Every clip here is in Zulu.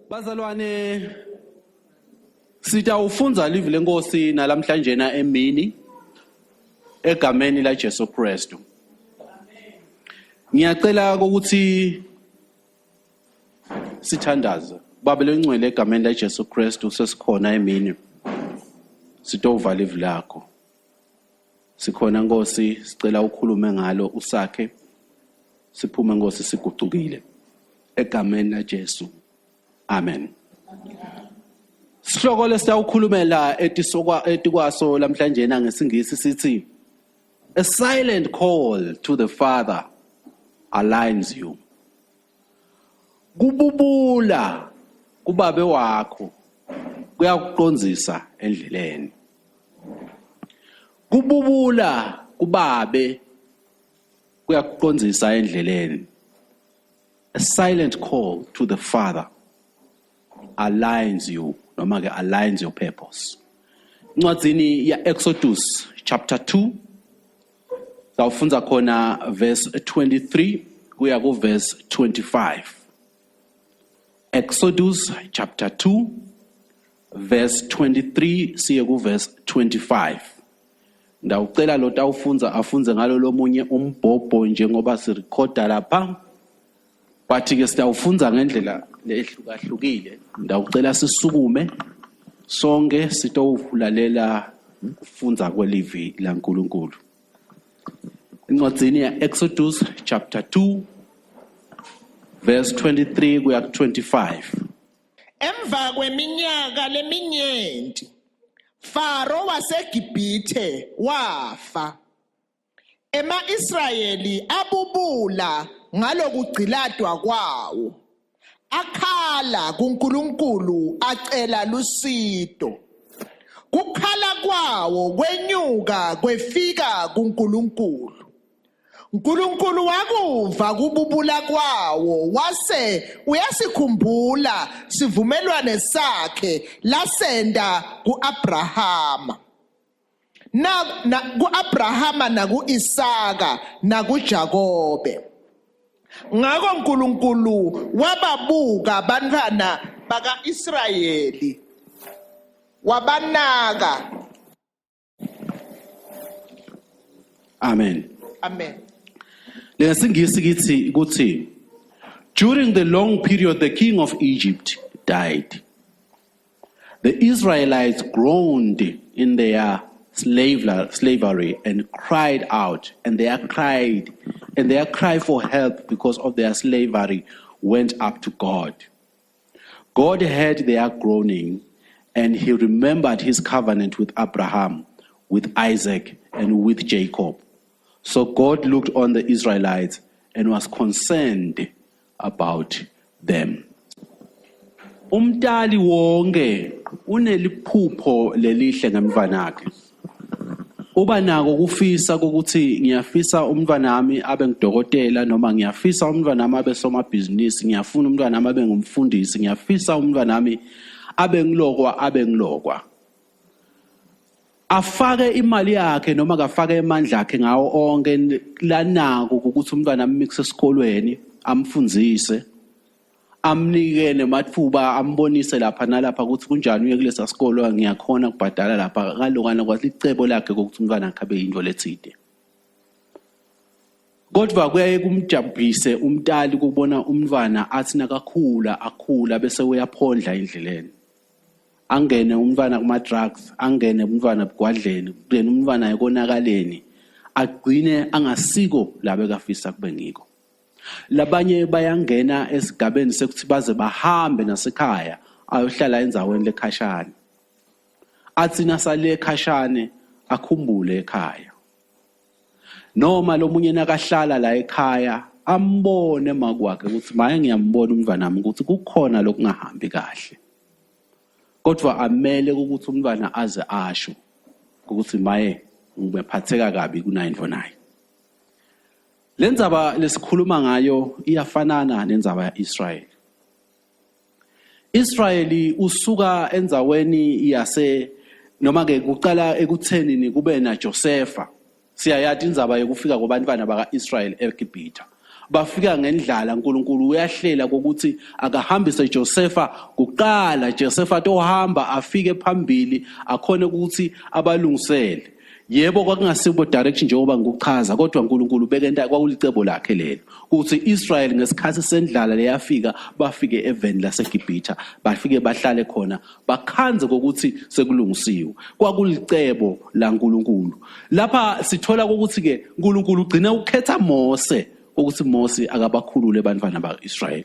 Bazalwane sitawufunza livi lenkosi nalamhlanje na emini egameni la Jesu Kristu. Ngiyacela ukuthi sithandaze Baba lengcwele egameni la Jesu Kristu sesikhona emini. Sitova livi lakho. Sikhona Nkosi sicela ukhulume ngalo usakhe. Siphume Nkosi sigucukile egameni la Jesu. Amen. Sihloko lesitawukhulumela etikwaso lamhlanje na ngesingisi sithi a silent call to the Father aligns you. Kububula kubabe wakho kuyakucondzisa endleleni. Kububula kubabe kuyakucondzisa endleleni. A silent call to the Father aligns you, noma ke aligns your purpose. Ncwadzini ya Exodus chapter 2 sawufunza khona verse 23 kuya ku verse 25. Exodus chapter 2 verse 23 siye ku verse 25. Ndawucela lo tawufunza afunze ngalo lomunye umbhobho njengoba sirecorda lapha. Bathi ke sitawufunza ngendlela lehlukahlukile. Ndawucela sisukume sonke sitowulalela ukufunza kwelivi laNkulunkulu. Incwadzini ya Exodus chapter 2 verse 23 kuya ku 25. Emva kweminyaka leminyenti Faro waseGibhithe wafa. Ema-Israyeli abubula ngalokugciladwa kwawo. Akhala kuNkulunkulu acela lusido. Kukhala kwawo kwenyuka kwefika kuNkulunkulu. uNkulunkulu wakuva kububula kwawo wase uyasikhumbula sivumelwane sakhe lasenda kuAbrahama. Ku-Abrahama naku-Isaka nakuJakobe. Ngakho uNkulunkulu wababuka abantwana baka-Israyeli wabanaka. Amen. Amen. Lesingisi kithi kuthi during the long period the king of Egypt died. The Israelites groaned in their slavery and cried out, and their cry for help because of their slavery went up to God. God heard their groaning, and he remembered his covenant with Abraham, with Isaac, and with Jacob. So God looked on the Israelites and was concerned about them. Umdali wonke uneliphupho lelihle ngemvanakhe. Uba nako kufisa ukuthi ngiyafisa umntwana nami abe ngudokotela noma ngiyafisa umntwana nami abe somabhizinisi, ngiyafuna umntwana nami abe ngumfundisi, ngiyafisa umntwana nami abe ngilokwa. Afake imali yakhe noma kafake amandla akhe ngawo onke lanako ukuthi umntwana nami mixe esikolweni amfundzise, amnike nemathuba ambonise lapha nalapha ukuthi kunjani uye kulesa sikolo ngiyakhona kubhadala lapha ngalokana kwalicebo lakhe ukuthi umntwana akhe into lethide. Kodwa kuyaye kumjabulise umntali ukubona umntwana athi akhula bese uyaphondla endleleni. Angene umntwana kuma drugs, angene umntwana ebugwadleni, then umntwana ekonakaleni, agcine angasiko labe kafisa kube ngiko. Labanye bayangena esigabeni sekuthi baze bahambe nasekhaya ayohlala enzaweni lekhashana. Athi nasale ekhashane akhumbule ekhaya. Noma lomunye nakahlala la ekhaya ambone makwakhe ukuthi maye ngiyambona umntwana nami ukuthi kukhona lokungahambi kahle. Kodwa amele ukuthi umntwana aze asho ukuthi maye ngibephatheka kabi kunayinto nayo. Lenzaba lesikhuluma ngayo iyafanana nenzaba yaIsrael. Israeli usuka enzaweni yase noma ke kuqala ekutheni kube na Josepha. Siyayathi inzaba yokufika kwabantwana bakaIsrael eGibhithe. bafika ngendlala uNkulunkulu uyahlela ukuthi akahambise Josefa kuqala Josefa tohamba afike phambili akhona ukuthi abalungisele yebo kwakungasibo direction njengoba ngikuchaza kodwa uNkulunkulu bekenta kwakulicebo lakhe lelo ukuthi Israel ngesikhathi sendlala leyafika bafike eveni laseGibhitha bafike bahlale khona bakhanze ukuthi sekulungisiwe kwakulicebo laNkulunkulu lapha sithola ukuthi ke uNkulunkulu ugcina ukhetha Mose ukuthi Mose akabakhulule abantwana baIsrael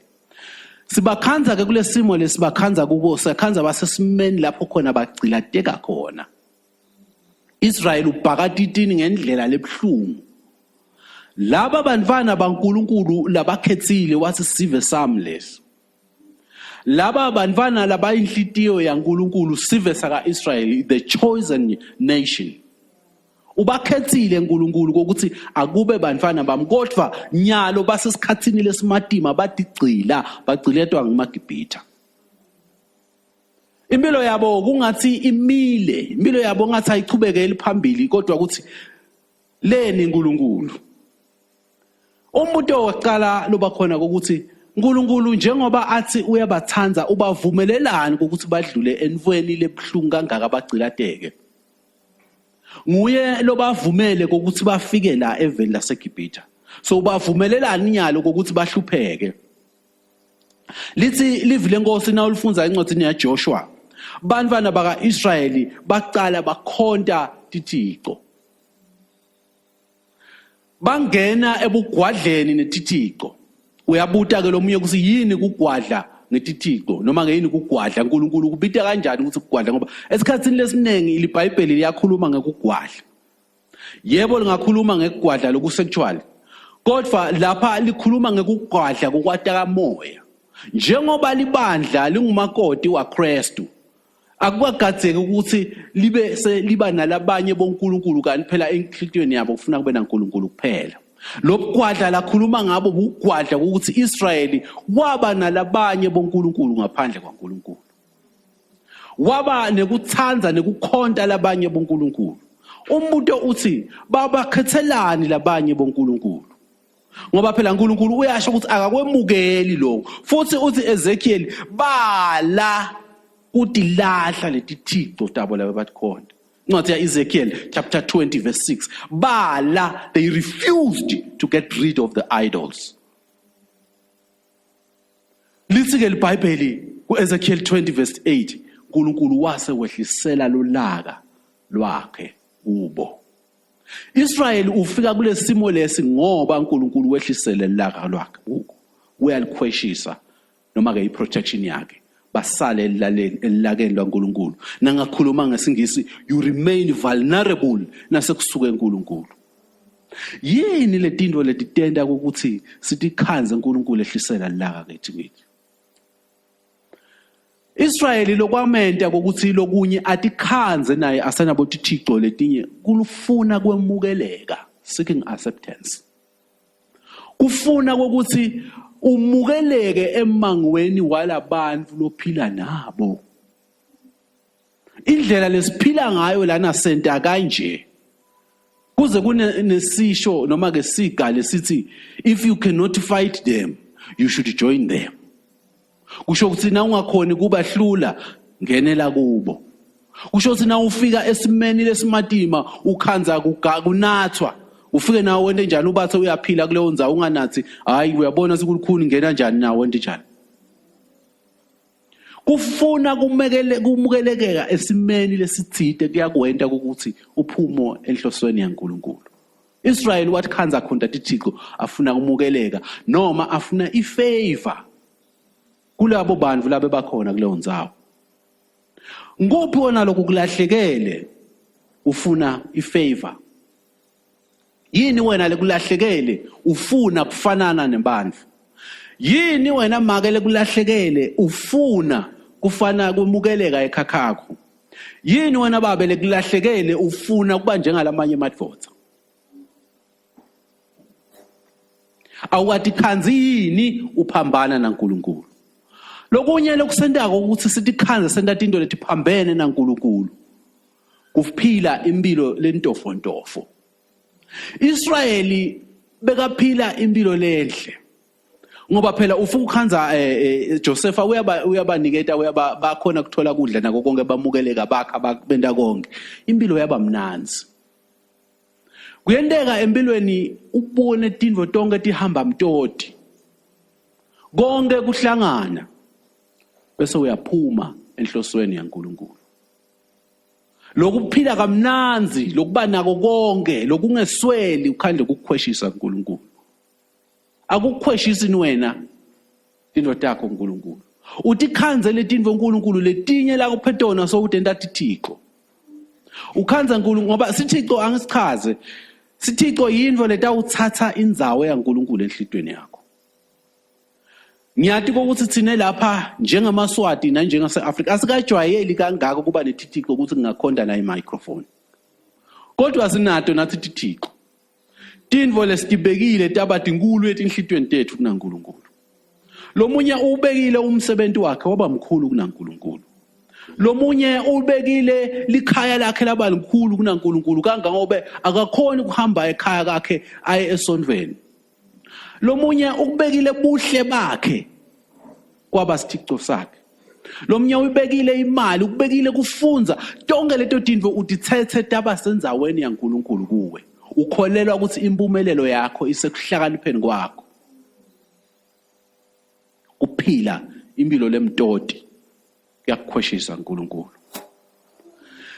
sibakhanza ke kulesimo lesibakhanza kubo sakhanza basesimeni lapho khona bagcilateka khona Israel ubhakatitini ngendlela lebhlungu laba bantwana baNkulunkulu labakhethile wathi sive samless laba bantwana labayinhlitiyo yaNkulunkulu sive saka Israel the chosen nation ubakhethile uNkulunkulu ukuthi akube bantwana bamkodwa nyalo basesikhathini lesimatima badigcila bagciletwa ngamaGibhitha impilo yabo kungathi impilo yabo ngathi ayichubekele phambili kodwa ukuthi leni uNkulunkulu umuntu oqala loba khona ukuthi uNkulunkulu njengoba athi uyabathanza ubavumelelani ukuthi badlule envweni lebhlungu kangaka bagcilateke nguye lobavumele ukuthi bafike la eveni laseGibhitha so ubavumelelani nyalo ukuthi bahlupheke lithi livile inkosi na ulifunza incwadi yaJoshua bantwana bakaIsrayeli baqala bakhonta tithixo bangena ebugwadleni netithixo uyabuta ke lomunye ukuthi yini kugwadla netithixo noma ngeyini kugwadla uNkulunkulu kubita kanjani ukuthi kugwadla ngoba esikhathini lesiningi iBhayibheli liyakhuluma ngekugwadla yebo lingakhuluma ngekugwadla lokusexual kodwa lapha likhuluma ngekugwadla kokwataka moya njengoba libandla lingumakoti waKristu akukagadzeki ukuthi liba nalabanye boNkulunkulu kanti phela enhlitiyweni yabo kufuna kube naNkulunkulu kuphela lobugwadla lakhuluma ngabo ubugwadla ukuthi Israeli waba nalabanye boNkulunkulu ngaphandle kwaNkulunkulu waba nekuthanza nekukhonta labanye boNkulunkulu umuntu uthi babakhethelani labanye boNkulunkulu ngoba phela uNkulunkulu uyasho ukuthi akakwemukeli lo futhi uthi Ezekiel bala uthi lahla letithixo tabo laba batkhonda incwadi yaEzekiel chapter 20 verse 6 bala they refused to get rid of the idols lithi ke iBhayibheli kuEzekiel 20 verse 8 uNkulunkulu wase wehlisela lolaka lwakhe kubo Israel ufika kulesimo lesi ngoba uNkulunkulu wehlisele lolaka lwakhe kuko uyalikhweshisa noma ke iprotection yakhe basale elilakeni laNkulunkulu nangakhuluma ngesingisi you remain vulnerable nasekusuka eNkulunkulu yini letinto letitenda ukuthi sitikhanze uNkulunkulu ehlisela lilaka kithi Israel lokwamenta ukuthi lokunye atikhanze naye asanabo tithixo letinye kulufuna kwemukeleka seeking acceptance kufuna ukuthi umukeleke emangweni walabantu lophila nabo indlela lesiphila ngayo lana senta kanje kuze kunesisho noma ke siga lesithi if you cannot fight them you should join them kusho ukuthi na ungakhoni kubahlula ngenela kubo kusho ukuthi na ufika esimeni lesimatima ukhanza kunathwa ufike nawe wente njani ubathe uyaphila kuleyo ndzawo unganathi hayi uyabona sikulukhuni ngena njani nawe wente njani kufuna kumukelekeka esimeni lesithide kuyakwenta ukuthi uphumo enhlosweni yaNkulunkulu Israel wathi khanza khonta tithixo afuna kumukeleka noma afuna ifavor kulabo bantu labe bakhona kuleyo ndzawo ngophi wona lokhu kulahlekele ufuna ifavor yini wena lekulahlekele ufuna kufanana nebantu yini wena make lekulahlekele ufuna kufana kumukeleka ekhakhakho yini wena babe lekulahlekele ufuna kuba njengalamanye amadvodza awukathi khanzi yini uphambana naNkulunkulu lokunye lokusendako ukuthi sithi khanze senta into letiphambene naNkulunkulu kuphila impilo lentofontofo Israeli bekaphila impilo lenhle ngoba phela ufuka ukhanza Josepha uyabaniketa bakhona kuthola kudla nako konke bamukeleka bakha benda konke impilo yaba mnanzi kuyendeka empilweni ubone tindvo tonke tihamba mtoti konke kuhlangana bese uyaphuma enhlosweni yaNkulunkulu lokuphila kamnanzi lokuba nako konke lokungesweli ukhandle ukukhweshisa uNkulunkulu akukhweshisi wena into takho uNkulunkulu uthi khanze letindvo uNkulunkulu letinye la kuphetona so utenta tithixo ukhanza uNkulunkulu ngoba sithixo angisichaze sithixo yindvo letawuthatha indzawo yaNkulunkulu enhlitweni yakho ngiyathi ukuthi thine lapha njengamaswati na njengase-Afrika asikajwayeli kangako kuba nethithixo ukuthi kungakhonda na i-microphone kodwa sinato nathi thixo tindvo lesitibekile tabati inkulu etinhlitweni tethu kunaNkulunkulu lomunye ubekile umsebenzi wakhe waba mkhulu kunaNkulunkulu lomunye ubekile likhaya lakhe laba likhulu kunaNkulunkulu kangangobe akakhona ukuhamba ekhaya lakhe aye esondweni lomunye ukubekile buhle bakhe kwaba sithixo sakhe lomunye ubekile imali ukubekile kufunza tonke leto tindvo utithethe taba senzaweni yaNkulunkulu kuwe ukholelwa ukuthi impumelelo yakho isekuhlakanipheni kwakho kuphila impilo lemtoti yakukhweshisa uNkulunkulu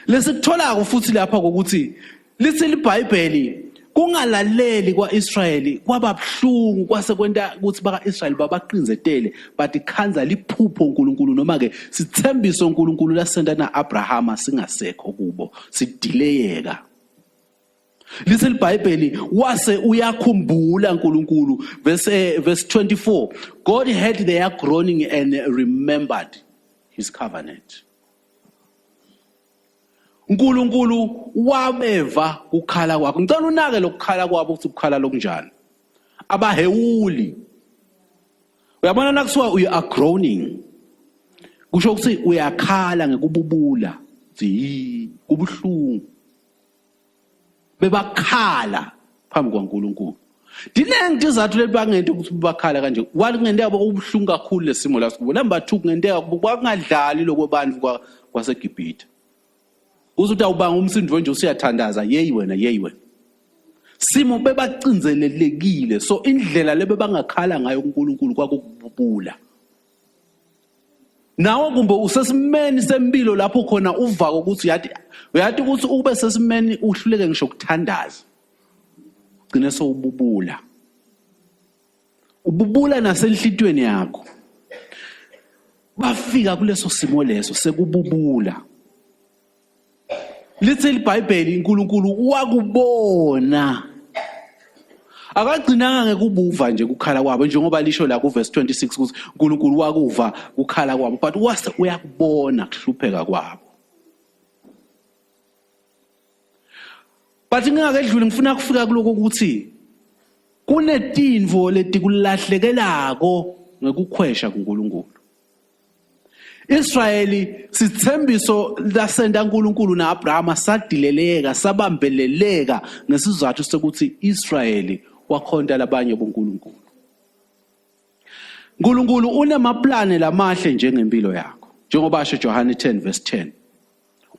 lesikutholako futhi lapha ukuthi lithi iBhayibheli kungalaleli kwaIsrayeli kwababhlungu kwasekwenta ukuthi bakaIsrayeli babaqinzetele bathi khanza liphupho uNkulunkulu noma ke sithembiso uNkulunkulu lasenda naAbrahama singasekho kubo sidileyeka lithi iBhayibheli wase uyakhumbula uNkulunkulu verse 24 God heard their groaning and remembered his covenant uNkulunkulu wabeva ukukhala kwakho ngicela unake lokukhala kwabo ukuthi ukukhala lokunjani abahewuli uyabona nakusuka you are groaning kusho ukuthi uyakhala ngekububula kubuhlungu bebakhala phambi kwaNkulunkulu dinenge izathu lebangente ukuthi bakhala kanje walingende yabo ubuhlungu kakhulu lesimo lasikubo number 2 kungenteka kungadlali lokwabantu kwaseGibhithe uzuthi awubanga umsindo nje usiyathandaza yeyi wena simo bebacinzelelekile so indlela lebebangakhala ngayo uNkulunkulu kwakububula nawo kumbe usesimeni sempilo lapho khona uvaka ukuthi uyathi ukuthi ube sesimeni uhluleke ngisho ukuthandaza gcine so ububula nasenhlitweni yakho bafika kuleso simo leso sekububula lithi iBhayibheli uNkulunkulu wakubona akagcinanga ngekubuva nje kukhala kwabo njengoba lisho la ku verse 26 ukuthi uNkulunkulu wakuva ukukhala kwabo but wase uyakubona kuhlupheka kwabo but ngingakedluli ngifuna kufika kuloko ukuthi kunetindvo letikulahlekelago ngekukhwesha kuNkulunkulu Israyeli sithembiso lasenda uNkulunkulu naAbrahama sadileleka sabambeleleka ngesizathu sokuthi Israyeli wakhonta labanye boNkulunkulu uNkulunkulu unemaplane lamahle njengempilo yakho njengoba asho John 10 verse 10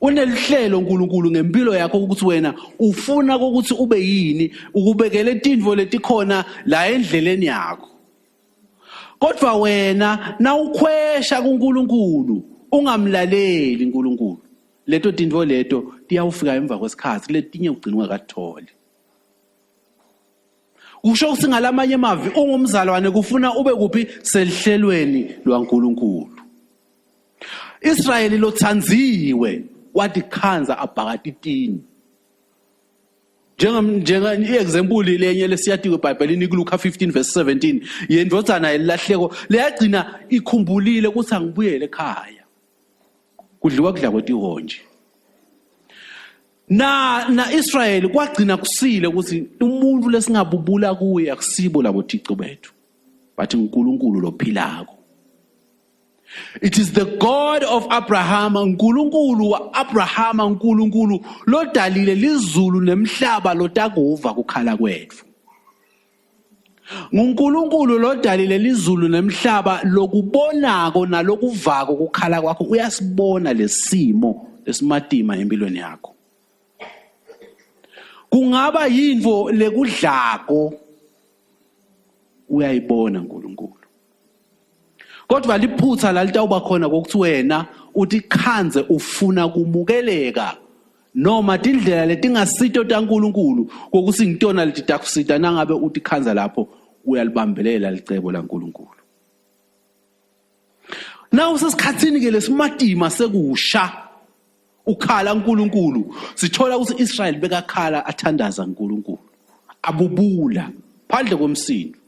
unelihlelo uNkulunkulu ngempilo yakho ukuthi wena ufuna ukuthi ube yini ukubekele tindvo letikhona la endleleni yakho kodwa wena na ukhwesha kuNkulunkulu ungamlaleli uNkulunkulu leto tindvo leto tiyawufika emva kwesikhathi letinye ugcina ungakatholi usho ukuthi ngalamanye mavi ungumzalwane kufuna ube kuphi selihlelweni lwaNkulunkulu Israyeli lothanziwe wathi khanza abhakatitini njenga iexample lenye lesiyati kweBhayibhelini kuLuka 15 verse 17 yendvodzana elahleko leyagcina ikhumbulile ukuthi angibuyele ekhaya kudliwa kudla kwetihonje na Israyeli kwagcina kusile ukuthi umuntu lesingabubula kuye akusibo labo thixo bethu bathi uNkulunkulu lophilako It is the God of Abraham, uNkulunkulu waAbraham, uNkulunkulu lodalile lizulu nemhlaba lotakuva kukhala kwethu. nguNkulunkulu lo dalile izulu nemhlaba lokubonako nalokuvako ukukhala kwakho uyasibona lesimo lesimatima empilweni yakho. Kungaba yinvo lekudlako uyayibona uNkulunkulu. Kodwa liphutha la litawuba khona kokuthi wena uthi khanze ufuna kumukeleka noma tindlela letingasito taNkulunkulu kokuthi ngitona letidakusita nangabe uthi khanza lapho uyalibambelela licebo laNkulunkulu. Nawu sesikhatsini ke lesimatima sekusha ukhala uNkulunkulu sithola ukuthi Israel bekakhala athandaza uNkulunkulu abubula phandle komsindo.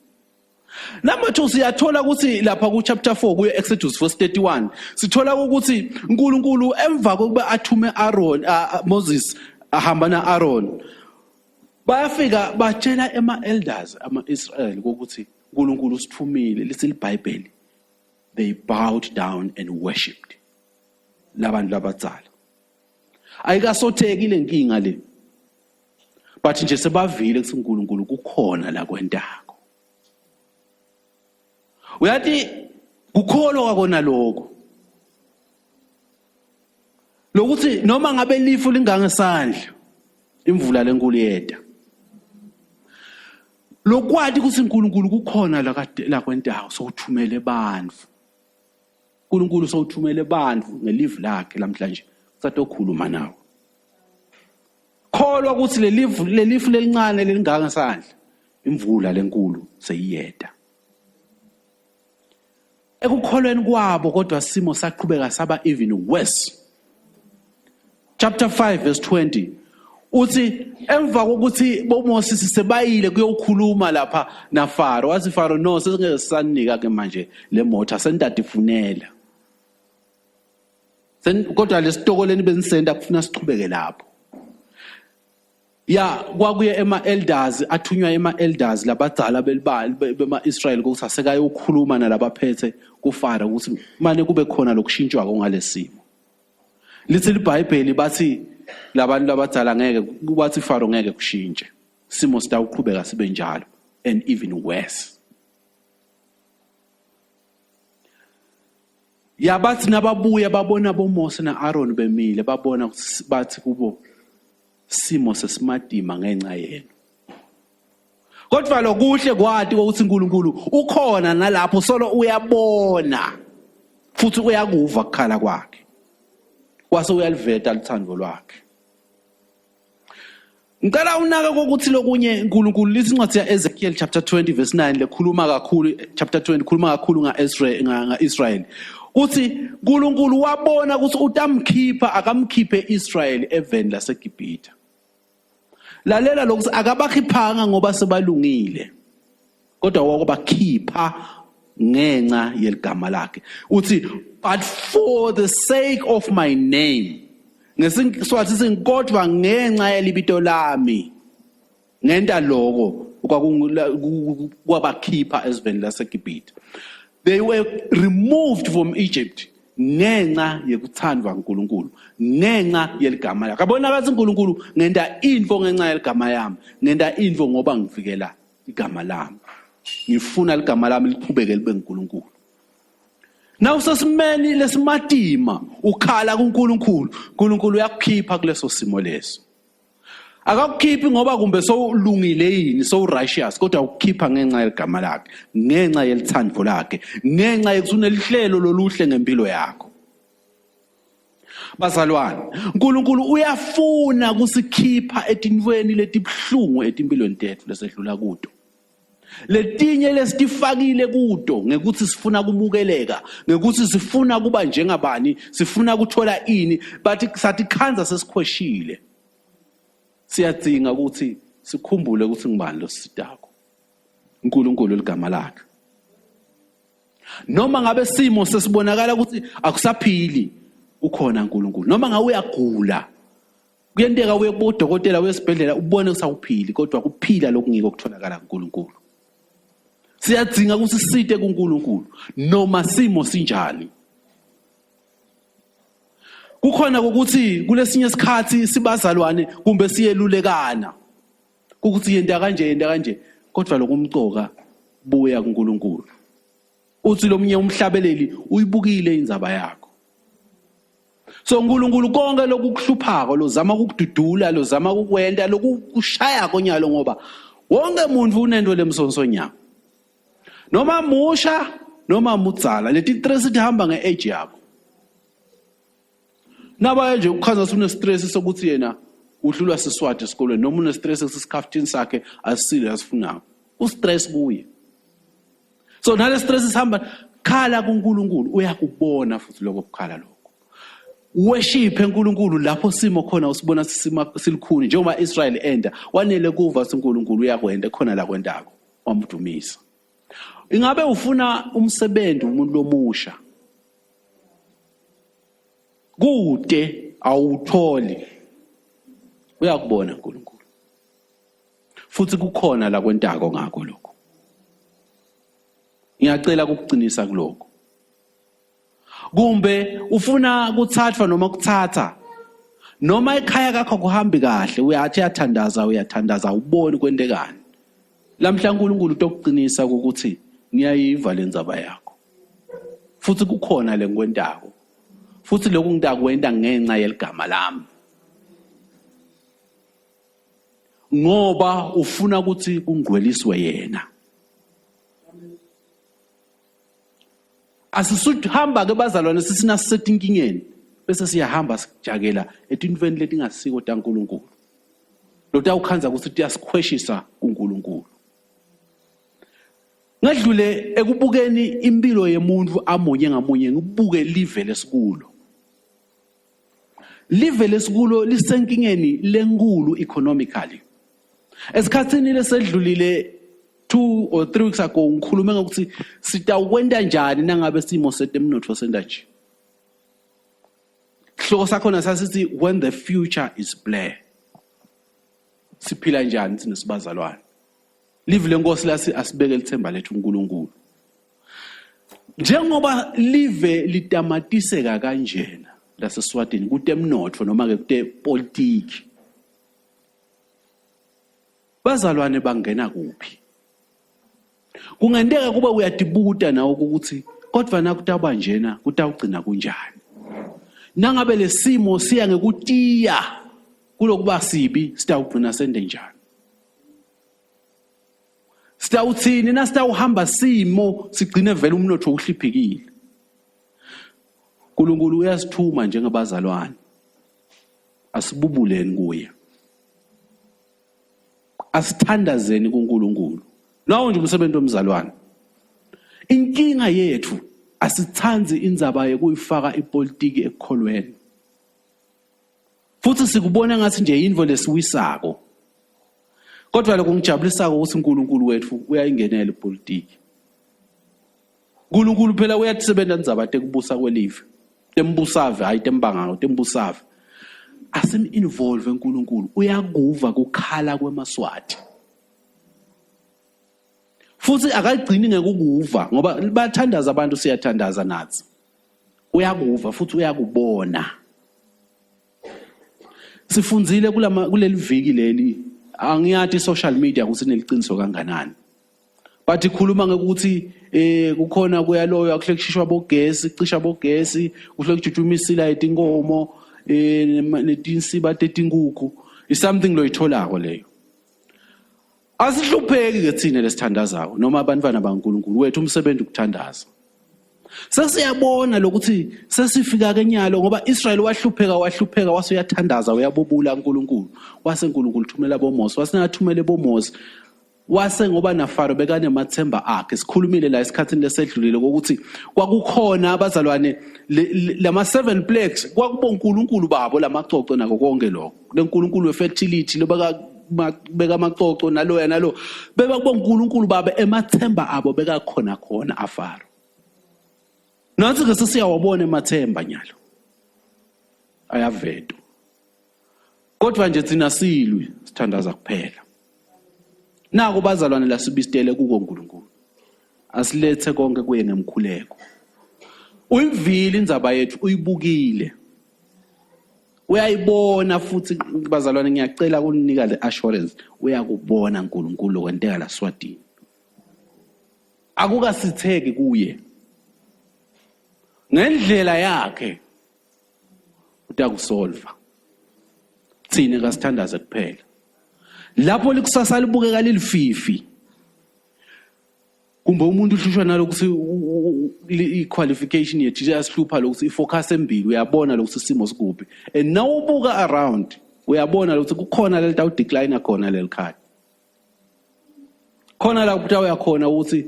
Number 2 siyathola ukuthi lapha ku chapter 4 kuye Exodus verse 31 sithola ukuthi uNkulunkulu emva kokuba athume Moses ahamba naAaron bayafika batshela elders ama-Israel ukuthi uNkulunkulu usithumile lesi iBhayibheli. They bowed down and worshipped labantu labadzala. Ayikasotheki lenkinga le. But nje sebavile ukuthi uNkulunkulu kukhona la kwentako. Uyathi kukholwa kwakona lokho. Lokuthi noma ngabe lifu lingangesandla imvula lenkulu yeda. Lokwathi ukuthi uNkulunkulu kukhona la kwentako sokuthumele bantfu. uNkulunkulu sokuthumele bantfu ngelive lakhe namhlanje satokhuluma nawo. Kholwa ukuthi lelifu lelincane lelingangesandla imvula lenkulu seyiyeda. Ekukholweni kwabo kodwa simo saqhubeka saba even worse. Chapter 5 verse 20 uthi emva kokuthi boMoses sebayile kuyokhuluma lapha naFaro wathi Faro no sesingeke sisanika ke manje le motor sentatifunela. Kodwa lesitokoleni benisenda kufuna sichubeke lapho. Ya kwakuye ema-elders athunywa ema-elders labadzala bema-Israel ukuthi asekayokhuluma nalabaphethe kuFaro ukuthi manje kube khona lokushintshwa ngalesimo. Lithi iBhayibheli bathi labantu labadzala ngeke bathi Faro ngeke kushintshe. Simo sitawuqhubeka sibe njalo and even worse. Ya bathi nababuya babona boMose naAaron bemile babona bathi kubo simo sesimadima ngenxa yenu. Kodwa lokuhle kwathi ukuthi uNkulunkulu ukhona nalapho solo uyabona futhi uyakuva ukukhala kwakhe. Kwase uyaliveta lithando lwakhe. Ngicela unaka ukuthi lokunye uNkulunkulu lisincwadi yaEzekiel chapter 20 verse 9 lekhuluma kakhulu chapter 20 khuluma kakhulu ngaIsrael. Uthi uNkulunkulu wabona ukuthi utamkhipha akamkhiphe Israel eveni laseGibhithe. Lalela lokuthi akabakhiphanga ngoba sebalungile. Kodwa wakubakhipha ngenxa yeligama lakhe. Uthi but for the sake of my name. Ngesiswathi sinkodwa ngenxa yelibito lami. Ngenta lokho kwabakhipha eziveni laseGibhithe. They were removed from Egypt ngenxa yekuthandwa uNkulunkulu ngenxa yeligama lakhe. Abona bathi uNkulunkulu ngenda info ngenxa yeligama yami ngenda info ngoba ngivikela igama lami. Ngifuna igama lami liqhubeke libe uNkulunkulu. Nawu sesimeni lesimatima ukhala kuNkulunkulu. uNkulunkulu uyakukhipha kuleso simo leso. Akakukhiphi ngoba kumbe sowulungile yini righteous kodwa ukukhipha ngenxa yeligama lakhe ngenxa yelithando lakhe ngenxa yekunelihlelo loluhle ngempilo yakho. Bazalwane uNkulunkulu uyafuna kusikhipha etintweni letibhlungu etimpilweni tethu lesedlula kuto. Letinye lesitifakile kuto ngekuthi sifuna kumukeleka ngekuthi sifuna kuba njengabani sifuna kuthola ini but sathi khanza sesikhoshile. Siyadinga ukuthi sikhumbule ukuthi ngibani lo sitako. uNkulunkulu ligama lakhe. Noma ngabe simo sesibonakala ukuthi akusaphili ukhona uNkulunkulu. Noma ngabe uyagula kuyenteka uye kubodokotela wesibhedlela ubone usawuphili kodwa kuphila lokungiko kutholakala kuNkulunkulu. Siyadinga ukuthi sisite kuNkulunkulu noma simo sinjani. Kukhona ukuthi kulesinye isikhathi sibazalwane kumbe siyelulekana ukuthi yenda kanje kodwa lokumcoka buya kuNkulunkulu. Uthi lo mnye umhlabeleli uyibukile indzaba yakho. So uNkulunkulu konke lokukuhluphako lozama ukukududula lozama ukukwenda lokukushaya konyalo ngoba wonke umuntu unento lemsonsonyako. Noma musha noma mudzala leti stress tihamba ngeage yakho. Naba nje ukhanza une stress sokuthi yena uhlulwa siswati esikolweni noma une stress sesikhafthini sakhe asisile asifunako. Ustress kuye. So nale stress sihamba khala kuNkulunkulu uyakubona futhi lokho kukhala lokho. Worship uNkulunkulu lapho simo khona usibona silikhuni njengoba Israel enda wanele kuva uNkulunkulu uyakwenda khona la kwendako wamdumisa. Ingabe ufuna umsebenzi umuntu lomusha kude awutholi uyakubona uNkulunkulu futhi kukhona la kwentako ngakho lokho. Ngiyacela ukugcinisa kuloko. Kumbe ufuna kuthathwa noma kuthatha noma ekhaya kakho kuhambi kahle uyathi uyathandaza ubone kwendekani. Lamhla uNkulunkulu utokuqinisa ukuthi ngiyayiva lendzaba yakho. Futhi kukhona lenkwentako. Futhi lokhu ngitakwenda ngenxa yeligama lami. Ngoba ufuna ukuthi kungcweliswe yena. Asisuhamba ke bazalwane sisina sisetinkingeni bese siyahamba sijakela etintweni letingasiko taNkulunkulu. Lota ukhanza ukuthi uyasikhweshisa kuNkulunkulu. Ngadlule ekubukeni impilo yemuntu amunye ngamunye ngibuke live lesikulo. Live lesikulo lisenkingeni lenkulu economically. Esikhatsini lesedlulile 2 or 3 weeks ago ngikhulume ngokuthi sitawukwenda njani nangabe simo setemnotho senda nje. Hloko sakhona sasithi when the future is black. Siphila njani sinesibazalwane. Live lenkosi lasi asibeke lithemba lethu uNkulunkulu. Njengoba live litamatiseka kanjena laseSwatini kutemnotho noma ke kute politiki. Bazalwane bangena kuphi? Kungendeka kuba uyadibuta nawo ukuthi kodwa nakutaba njena kutawugcina kunjani. Nangabe lesimo siya ngekutiya kulokuba sibi sitawugcina sende njani. Sitawuthini nasitawuhamba simo sigcine vele umnotho uhliphikile. uNkulunkulu uyasithuma njengabazalwane. Asibubuleni kuye. Asithandazeni kuNkulunkulu. Nawo nje umsebenzi womzalwane. Inkinga yethu asithanzi indzaba yekuyifaka ipolitiki ekukholweni. Futhi sikubona ngathi nje yinvo lesiwisako. Kodwa lokho ngijabulisako ukuthi uNkulunkulu wethu uyayingenela ipolitiki. uNkulunkulu phela uyatsisebenza indzaba tekubusa kwelive. Tembusave hayi tembangako tembusave. Asim involve uNkulunkulu uyakuva kukhala kwemaswati. Futhi akagcini ngekukuva ngoba bathandaza abantu siyathandaza nathi. Uyakuva futhi uyakubona. Sifundzile kuleli viki leli angiyathi social media kusineliciniso kanganani. But ikhuluma ngokuthi kukhona kuyaloyo akuhlekishwa bogesi, cisha bogesi, kuhlekujujumisa itinkomo netinsiba tetinkuku. Is something lo itholako leyo. Asihlupheki ke thina lesithandazako noma abantwana baNkulunkulu wethu umsebenzi ukuthandaza. Sesiyabona lokuthi sesifika kenyalo ngoba Israel wahlupheka wase uyathandaza uyabubula uNkulunkulu. Wase uNkulunkulu thumela boMose, wasengathumele boMose. Wase ngoba naFaro bekane mathemba akhe. Sikhulumile la esikhathini lesedlulile ukuthi kwakukhona abazalwane lama 7 plagues kwakubo uNkulunkulu babo lamacoco nako konke lokho. LeNkulunkulu wefertility beka amacoco nalo beba kubo uNkulunkulu babe emathemba abo beka khona aFaro. Nathi ke sesiyawabona emathemba nyalo. Ayavedo. Kodwa nje thina silwi sithandaza kuphela. Naku bazalwane lasibistele kuko uNkulunkulu. Asilethe konke kuye ngemkhuleko. Uyivile indzaba yethu uyibukile. Uyayibona futhi bazalwane ngiyacela ukunika le assurance uyakubona uNkulunkulu kwenteka la Swatini. akukasitheki kuye ngendlela yakhe utakusolva thina kasithandaze kuphela lapho likusasa libukeka lilififi kumbe umuntu uhlushwa nalokuthi i-qualification yethu iyasihlupha lokuthi ifocus embili uyabona lokuthi isimo sikuphi and now ubuka around uyabona lokuthi kukhona lento awudecline khona lelikhaya khona la ukuthi uyakhona ukuthi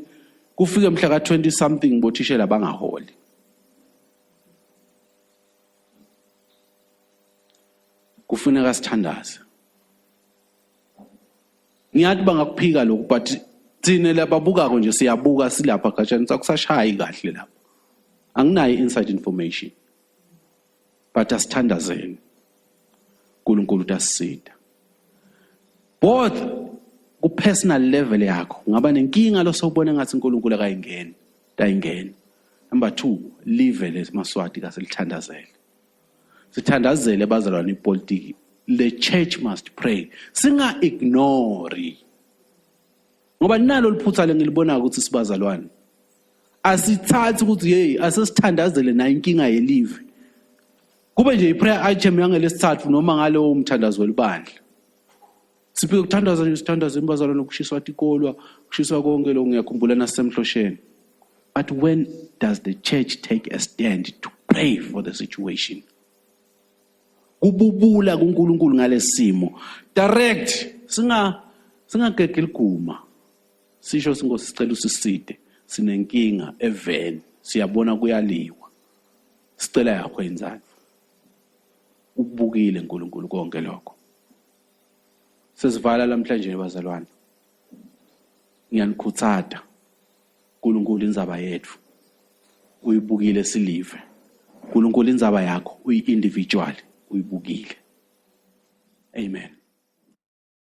kufike mhla ka20 something bothishela bangaholi kufuneka sithandaze ngiyathi bangakuphika lokhu but thina lababuka nje siyabuka silapha gashani sakusashayi kahle lapha anginayo inside information but asithandazeni uNkulunkulu utasisida both ku personal level yakho ngaba nenkinga lo sokubona ngathi uNkulunkulu akayingeni tayingeni. Number 2, live leSmaswati kaselithandazele sithandazele bazalwane ipolitiki. The church must pray. Singa ignore. Ngoba nalo liphutha lengilibona ukuthi sibazalwane. Asithathi ukuthi hey asesithandazele na inkinga yelive. Kube nje iprayer item yangelesithathu noma ngalo umthandazo welibandla. Siphe ukuthandaza nje sithandaze imbazalwane ukushiswa ikolwa, kushiswa konke lo ngiyakhumbula nasemhlosheni. But when does the church take a stand to pray for the situation? Kububula kuNkulunkulu ngalesimo. Direct singagege liguma. Sisho singosicela usiside. Sinenkinga eveni. Siyabona kuyaliwa. Sicela yakho yenzani. Ubukile uNkulunkulu konke lokho. Sesivala namhlanje bazalwane. Ngiyanikhuthaza. uNkulunkulu inzaba yethu. Uyibukile silive. uNkulunkulu inzaba yakho uyi-individual uyibukile. Amen.